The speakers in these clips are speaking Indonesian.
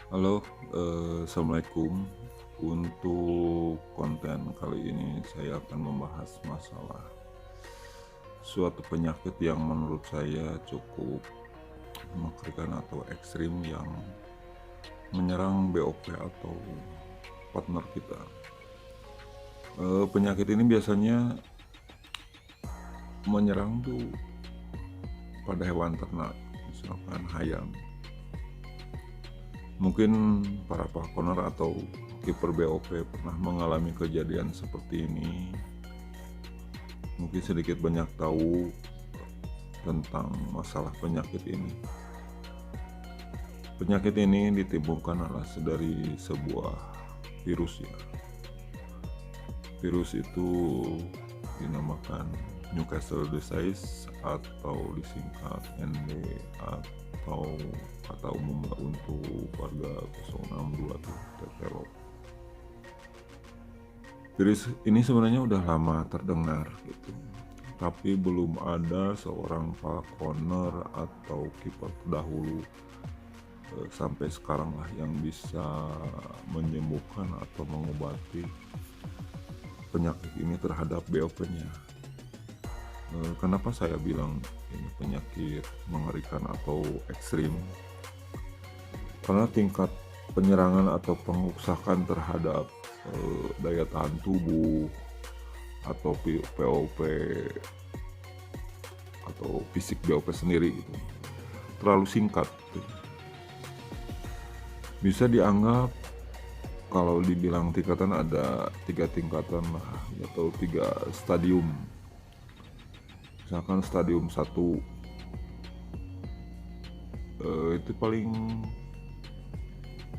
Halo, assalamualaikum. Untuk konten kali ini saya akan membahas masalah suatu penyakit yang menurut saya cukup mengerikan atau ekstrim yang menyerang BOP atau partner kita. Penyakit ini biasanya menyerang tuh pada hewan ternak, misalkan ayam. Mungkin para falconer atau kiper BOP pernah mengalami kejadian seperti ini. Mungkin sedikit banyak tahu tentang masalah penyakit ini. Penyakit ini ditimbulkan dari sebuah virus ya. Virus itu dinamakan Newcastle disease atau disingkat ND atau kata umumnya untuk warga 062 tuh tetelo. Virus ini sebenarnya udah lama terdengar gitu, tapi belum ada seorang falconer atau kiper terdahulu sampai sekarang lah yang bisa menyembuhkan atau mengobati penyakit ini terhadap BOP-nya. Kenapa saya bilang ini penyakit mengerikan atau ekstrim? Karena tingkat penyerangan atau pengrusakan terhadap daya tahan tubuh atau BOP atau fisik BOP sendiri gitu terlalu singkat gitu. Bisa dianggap kalau dibilang tingkatan ada 3 tingkatan lah atau 3 stadium. Misalkan stadium 1 itu paling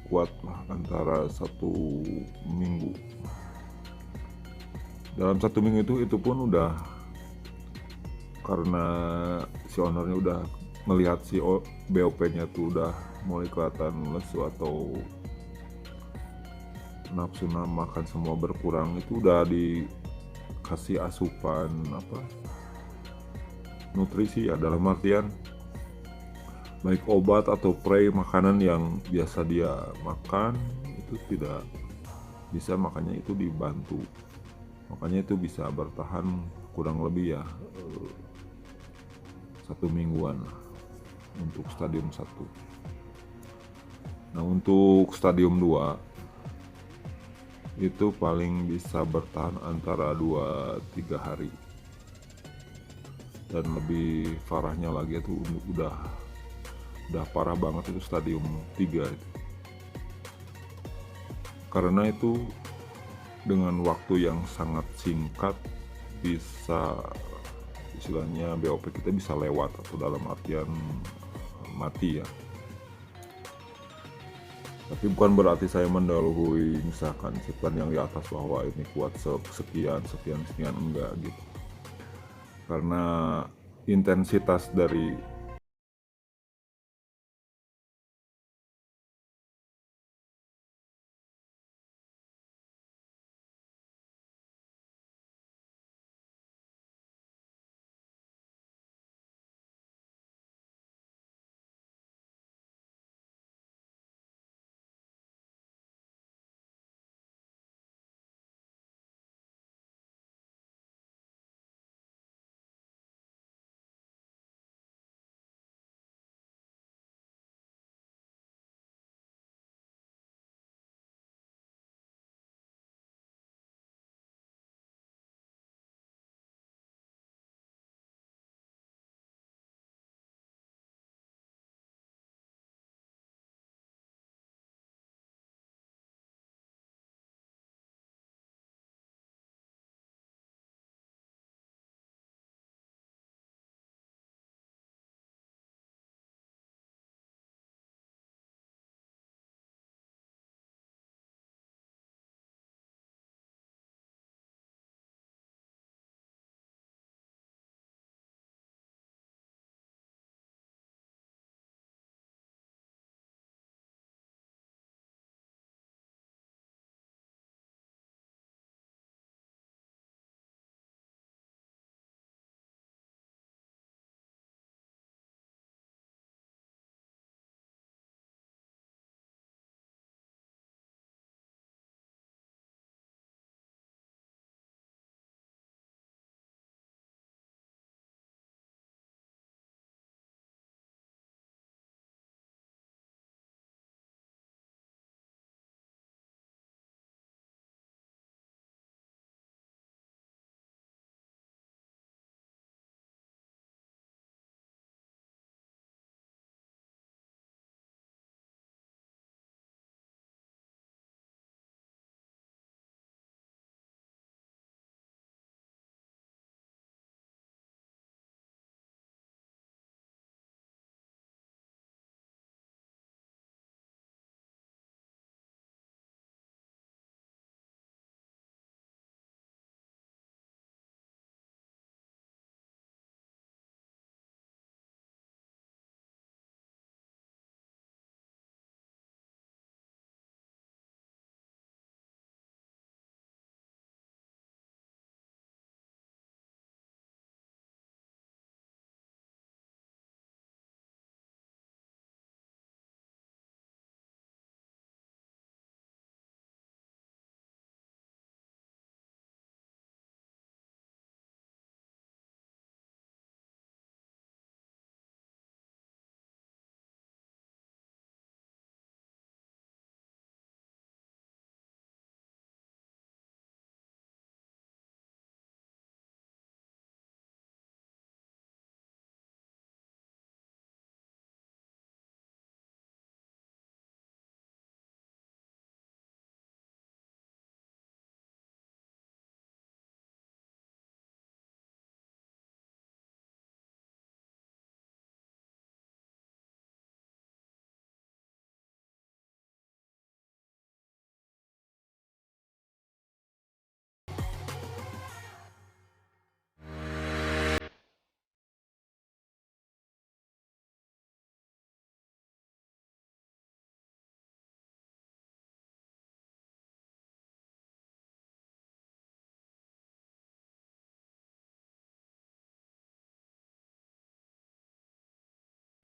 kuat lah antara 1 minggu. Dalam 1 minggu itu pun udah karena si ownernya udah melihat si BOP-nya tuh udah mulai kelihatan lesu atau nafsu makan semua berkurang, itu udah dikasih asupan nutrisi ya, dalam artian baik obat atau prei makanan yang biasa dia makan itu tidak bisa, makanya itu dibantu, makanya itu bisa bertahan kurang lebih ya 1 mingguan untuk stadium 1. Nah untuk stadium 2 itu paling bisa bertahan antara 2-3 hari, dan lebih parahnya lagi itu udah parah banget itu stadium 3 itu. Karena itu dengan waktu yang sangat singkat bisa istilahnya BOP kita bisa lewat atau dalam artian mati ya. Tapi bukan berarti saya mendahului misalkan sekian yang di atas bahwa ini kuat sekian enggak gitu. Karena intensitas dari